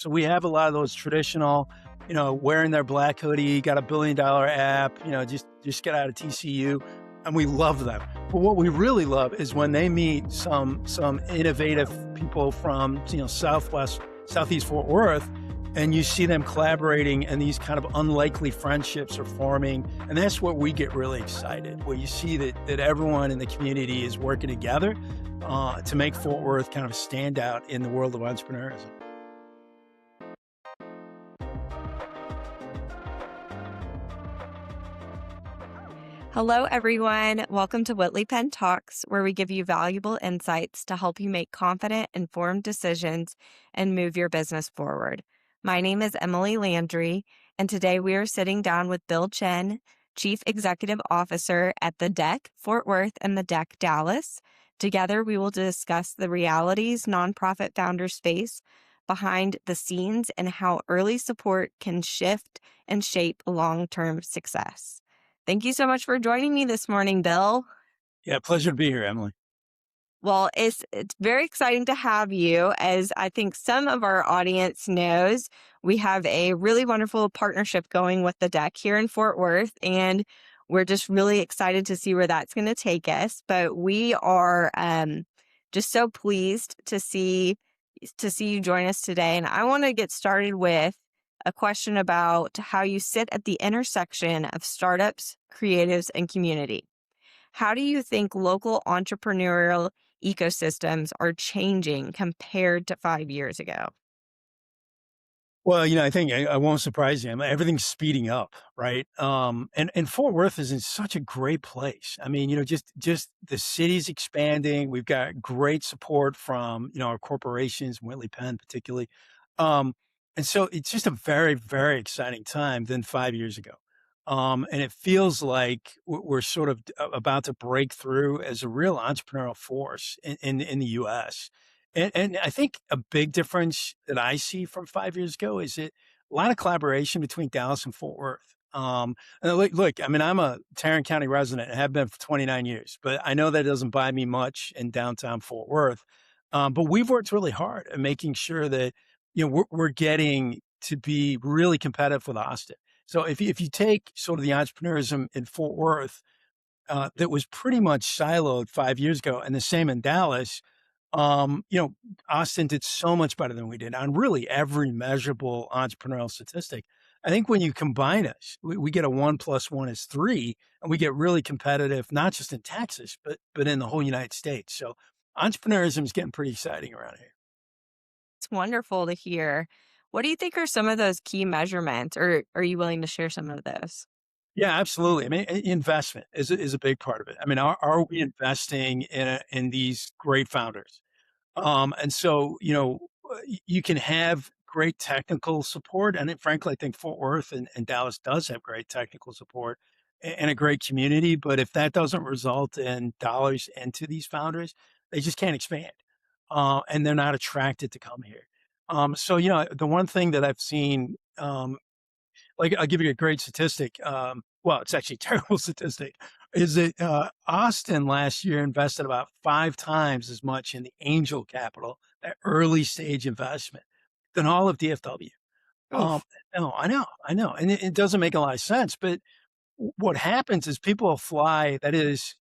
So we have a lot of those traditional, wearing their black hoodie, got a $1 billion app, just get out of TCU, and we love them. But what we really love is when they meet some innovative people from Southeast Fort Worth, and you see them collaborating, and these kind of unlikely friendships are forming, and that's what we get really excited. Where you see that everyone in the community is working together to make Fort Worth kind of stand out in the world of entrepreneurism. Hello, everyone. Welcome to Whitley Penn Talks, where we give you valuable insights to help you make confident, informed decisions and move your business forward. My name is Emily Landry, and today we are sitting down with Bill Chinn, Chief Executive Officer at the DEC Fort Worth and the DEC Dallas. Together, we will discuss the realities nonprofit founders face behind the scenes and how early support can shift and shape long-term success. Thank you so much for joining me this morning, Bill. Yeah, pleasure to be here, Emily. Well, it's very exciting to have you. As I think some of our audience knows, we have a really wonderful partnership going with the DEC here in Fort Worth, and we're just really excited to see where that's going to take us. But we are just so pleased to see you join us today. And I want to get started with a question about how you sit at the intersection of startups, creatives, and community. How do you think local entrepreneurial ecosystems are changing compared to 5 years ago? Well, I think I won't surprise you. I mean, everything's speeding up, right? And Fort Worth is in such a great place. I mean, just the city's expanding. We've got great support from our corporations, Whitley Penn particularly, and so it's just a very, very exciting time than 5 years ago. And it feels like we're sort of about to break through as a real entrepreneurial force in the U.S. And I think a big difference that I see from 5 years ago is that a lot of collaboration between Dallas and Fort Worth. And look, I mean, I'm a Tarrant County resident and have been for 29 years, but I know that doesn't buy me much in downtown Fort Worth. But we've worked really hard at making sure that, we're getting to be really competitive with Austin. So if you take sort of the entrepreneurism in Fort Worth, that was pretty much siloed 5 years ago, and the same in Dallas, um, you know, Austin did so much better than we did on really every measurable entrepreneurial statistic. I think when you combine us, we get a 1+1 is 3, and we get really competitive, not just in Texas, but in the whole United States. So entrepreneurism is getting pretty exciting around here. It's wonderful to hear. What do you think are some of those key measurements, or are you willing to share some of those? Yeah, absolutely. I mean, investment is a big part of it. I mean, are we investing in these great founders? And so, you can have great technical support. And frankly, I think Fort Worth and Dallas does have great technical support and a great community. But if that doesn't result in dollars into these founders, they just can't expand. And they're not attracted to come here. So, the one thing that I've seen, like I'll give you a great statistic. Well, it's actually a terrible statistic. Is that Austin last year invested about 5 times as much in the angel capital, that early stage investment, than all of DFW. Um, Oof. no, I know, and it doesn't make a lot of sense. But what happens is people will fly. That is,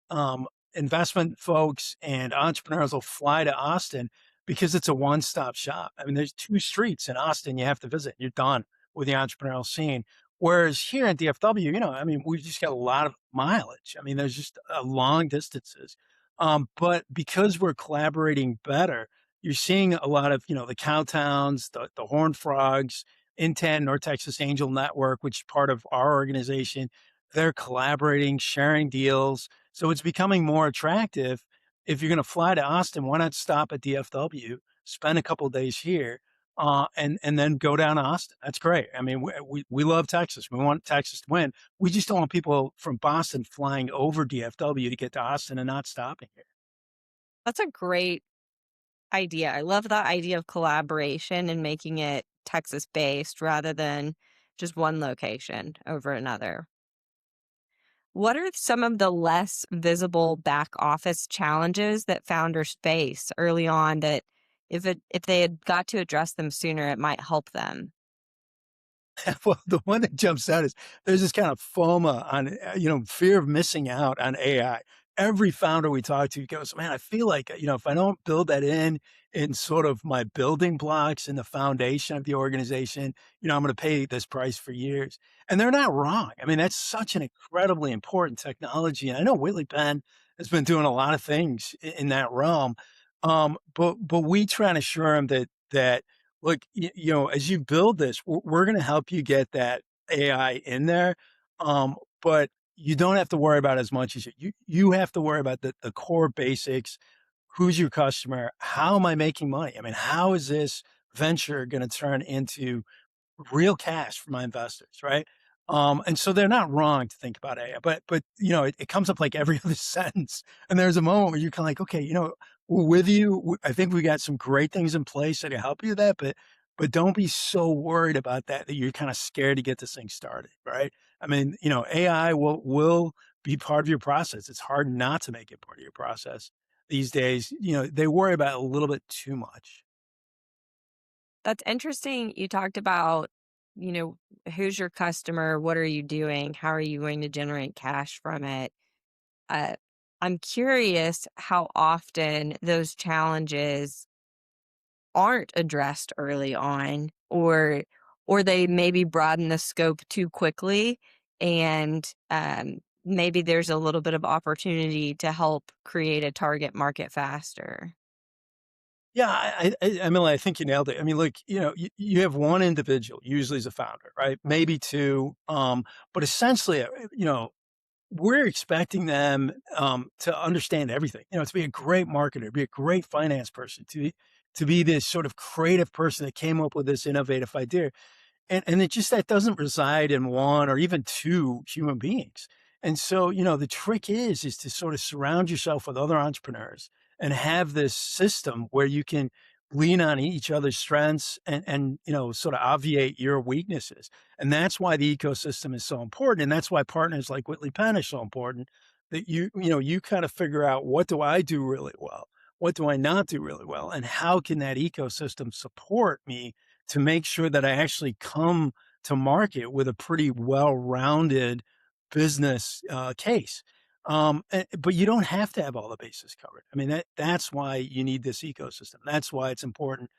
investment folks and entrepreneurs will fly to Austin because it's a one-stop shop. I mean, there's 2 streets in Austin you have to visit. You're done with the entrepreneurial scene. Whereas here in DFW, I mean, we've just got a lot of mileage. I mean, there's just long distances. But because we're collaborating better, you're seeing a lot of, the Cowtowns, the Horned Frogs, Intent, North Texas Angel Network, which is part of our organization. They're collaborating, sharing deals. So it's becoming more attractive. If you're going to fly to Austin, why not stop at DFW, spend a couple of days here, and then go down to Austin? That's great. I mean, we love Texas. We want Texas to win. We just don't want people from Boston flying over DFW to get to Austin and not stopping here. That's a great idea. I love that idea of collaboration and making it Texas based rather than just one location over another. What are some of the less visible back office challenges that founders face early on that if they had got to address them sooner, it might help them. Well, the one that jumps out is there's this kind of FOMA on, fear of missing out on AI. Every founder we talk to goes, man, I feel like, if I don't build that in sort of my building blocks in the foundation of the organization, I'm going to pay this price for years. And they're not wrong. I mean, that's such an incredibly important technology. And I know Whitley Penn has been doing a lot of things in that realm. But we try and assure them that look, as you build this, we're going to help you get that AI in there. But you don't have to worry about as much as you have to worry about the core basics. Who's your customer? How am I making money? I mean, how is this venture going to turn into real cash for my investors, right? And so they're not wrong to think about AI, but it comes up like every other sentence. And there's a moment where you're kind of like, okay, we're with you. I think we got some great things in place that help you with that, but don't be so worried about that you're kind of scared to get this thing started, right? I mean, AI will be part of your process. It's hard not to make it part of your process these days. They worry about it a little bit too much. That's interesting. You talked about, you know, who's your customer? What are you doing? How are you going to generate cash from it? Uh, I'm curious how often those challenges aren't addressed early on, or they maybe broaden the scope too quickly, and maybe there's a little bit of opportunity to help create a target market faster. Yeah, I think you nailed it. I mean, look, you have one individual, usually as a founder, right? Maybe two, but essentially, we're expecting them to understand everything. To be a great marketer, to be a great finance person, to be this sort of creative person that came up with this innovative idea. And it just that doesn't reside in one or even two human beings. And so, the trick is to sort of surround yourself with other entrepreneurs and have this system where you can lean on each other's strengths and sort of obviate your weaknesses. And that's why the ecosystem is so important. And that's why partners like Whitley Penn are so important that you kind of figure out, what do I do really well? What do I not do really well? And how can that ecosystem support me to make sure that I actually come to market with a pretty well-rounded business case. But you don't have to have all the bases covered. I mean, that's why you need this ecosystem. That's why it's important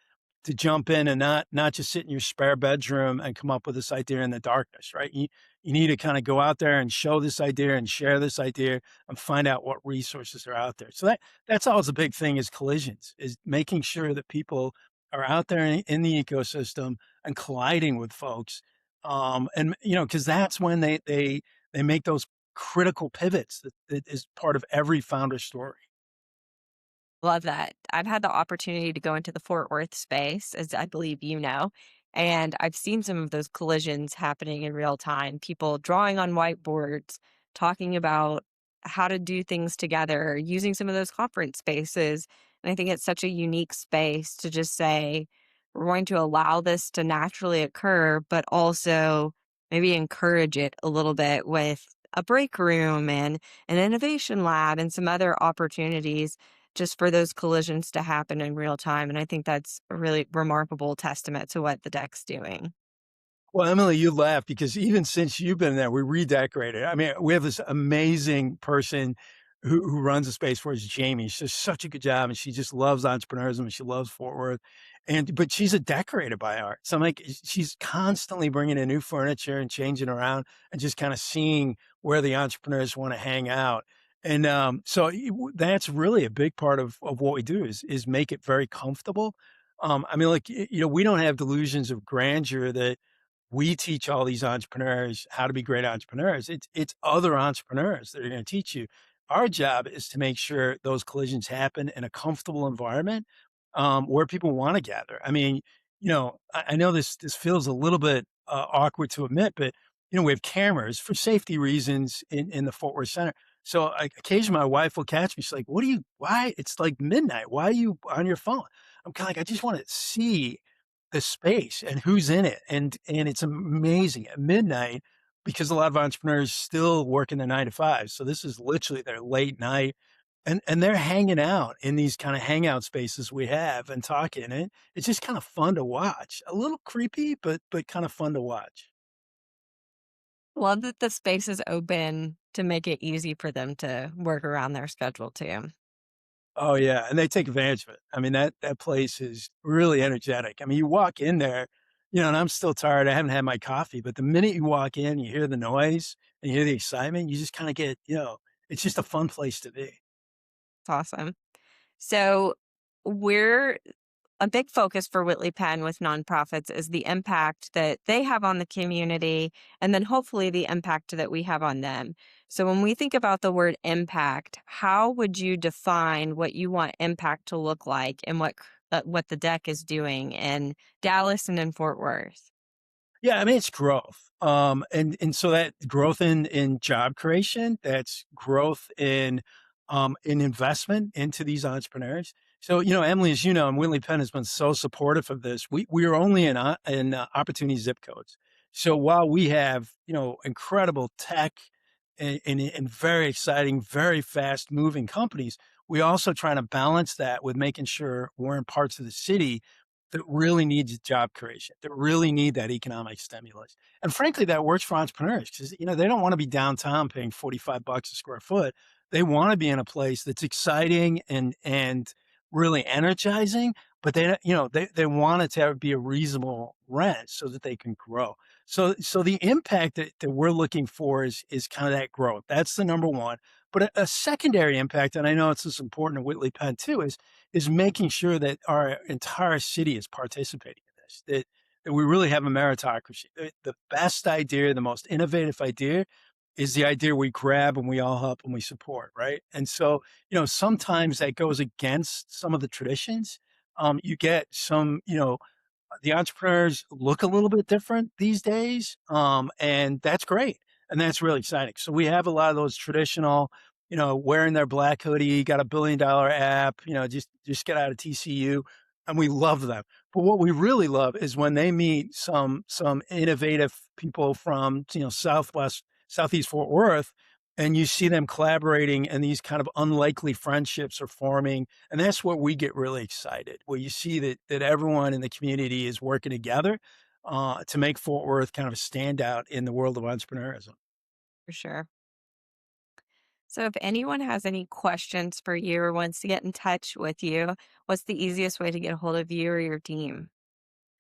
to jump in and not just sit in your spare bedroom and come up with this idea in the darkness, right? You need to kind of go out there and show this idea and share this idea and find out what resources are out there. So that's always a big thing, is collisions, is making sure that people are out there in the ecosystem and colliding with folks. And because that's when they make those critical pivots that is part of every founder story. Love that. I've had the opportunity to go into the Fort Worth space, as I believe you know, and I've seen some of those collisions happening in real time. People drawing on whiteboards, talking about how to do things together, using some of those conference spaces. And I think it's such a unique space to just say, we're going to allow this to naturally occur, but also maybe encourage it a little bit with a break room and an innovation lab and some other opportunities just for those collisions to happen in real time, and I think that's a really remarkable testament to what the deck's doing. Well, Emily, you laugh because even since you've been there, we redecorated. I mean, we have this amazing person who runs the space for us, Jamie. She does such a good job, and she just loves entrepreneurship, and she loves Fort Worth. But she's a decorator by art. So I'm like, she's constantly bringing in new furniture and changing around and just kind of seeing where the entrepreneurs want to hang out. And that's really a big part of what we do, is make it very comfortable. I mean, like, we don't have delusions of grandeur that we teach all these entrepreneurs how to be great entrepreneurs. It's other entrepreneurs that are going to teach you. Our job is to make sure those collisions happen in a comfortable environment, where people want to gather. I mean, I know this feels a little bit awkward to admit, but we have cameras for safety reasons in the Fort Worth Center. So occasionally my wife will catch me. She's like, "What are you? Why? It's like midnight. Why are you on your phone?" I'm kind of like, I just want to see the space and who's in it. And it's amazing at midnight, because a lot of entrepreneurs still work in their 9 to 5. So this is literally their late night. And they're hanging out in these kind of hangout spaces we have and talking, and it's just kind of fun to watch. A little creepy, but kind of fun to watch. Love that the space is open to make it easy for them to work around their schedule too. Oh, yeah, and they take advantage of it. I mean, that place is really energetic. I mean, you walk in there, and I'm still tired, I haven't had my coffee, but the minute you walk in, you hear the noise and you hear the excitement, you just kinda get it's just a fun place to be. It's awesome. So we're a big focus for Whitley Penn with nonprofits is the impact that they have on the community and then hopefully the impact that we have on them. So when we think about the word impact, how would you define what you want impact to look like and what the deck is doing in Dallas and in Fort Worth? Yeah, I mean, it's growth. And so that growth in job creation, that's growth in investment into these entrepreneurs. So, Emily, as you know, and Whitley Penn has been so supportive of this. We are only in opportunity zip codes. So while we have incredible tech and very exciting, very fast moving companies, we also trying to balance that with making sure we're in parts of the city that really needs job creation, that really need that economic stimulus. And frankly, that works for entrepreneurs because, they don't want to be downtown paying 45 bucks a square foot. They want to be in a place that's exciting and really energizing, but they want it to be a reasonable rent so that they can grow. So the impact that we're looking for is kind of that growth. That's the number one. But a secondary impact, and I know it's as important to Whitley Penn too, is making sure that our entire city is participating in this, that we really have a meritocracy. The best idea, the most innovative idea is the idea we grab and we all help and we support, right? And so, sometimes that goes against some of the traditions. You get some, the entrepreneurs look a little bit different these days, and that's great, and that's really exciting. So we have a lot of those traditional, wearing their black hoodie, got $1 billion app, just get out of TCU, and we love them. But what we really love is when they meet some innovative people from Southeast Fort Worth, and you see them collaborating, and these kind of unlikely friendships are forming, and that's where we get really excited, where you see that everyone in the community is working together, to make Fort Worth kind of a standout in the world of entrepreneurism. For sure. So if anyone has any questions for you or wants to get in touch with you, what's the easiest way to get a hold of you or your team?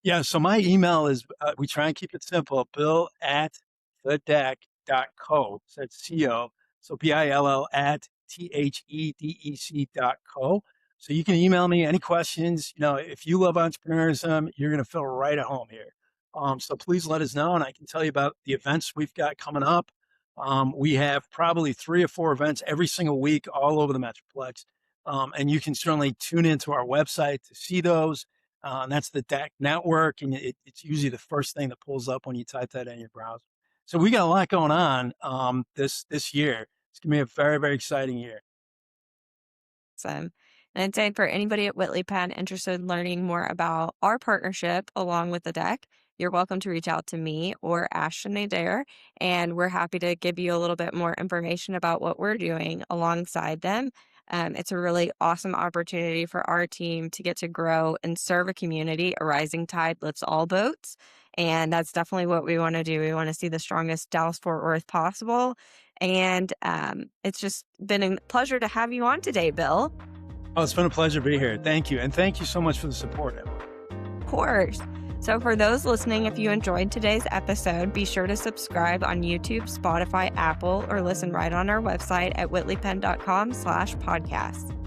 Yeah, so my email is, we try and keep it simple, bill@thedec.co. So that's CO. So BILL at THEDEC.co. So you can email me any questions. If you love entrepreneurism, you're going to feel right at home here. So please let us know, and I can tell you about the events we've got coming up. We have probably 3 or 4 events every single week all over the Metroplex. And you can certainly tune into our website to see those. And that's the DEC Network, and it's usually the first thing that pulls up when you type that in your browser. So we got a lot going on this year. It's gonna be a very, very exciting year. Awesome. And I'd say for anybody at Whitley Penn interested in learning more about our partnership along with the deck, you're welcome to reach out to me or Ashton Adair, and we're happy to give you a little bit more information about what we're doing alongside them. It's a really awesome opportunity for our team to get to grow and serve a community. A rising tide lifts all boats. And that's definitely what we want to do. We want to see the strongest Dallas Fort Worth possible. And it's just been a pleasure to have you on today, Bill. Oh, it's been a pleasure to be here. Thank you, and thank you so much for the support, Emma. Of course. So, for those listening, if you enjoyed today's episode, be sure to subscribe on YouTube, Spotify, Apple, or listen right on our website at whitleypenn.com/podcast.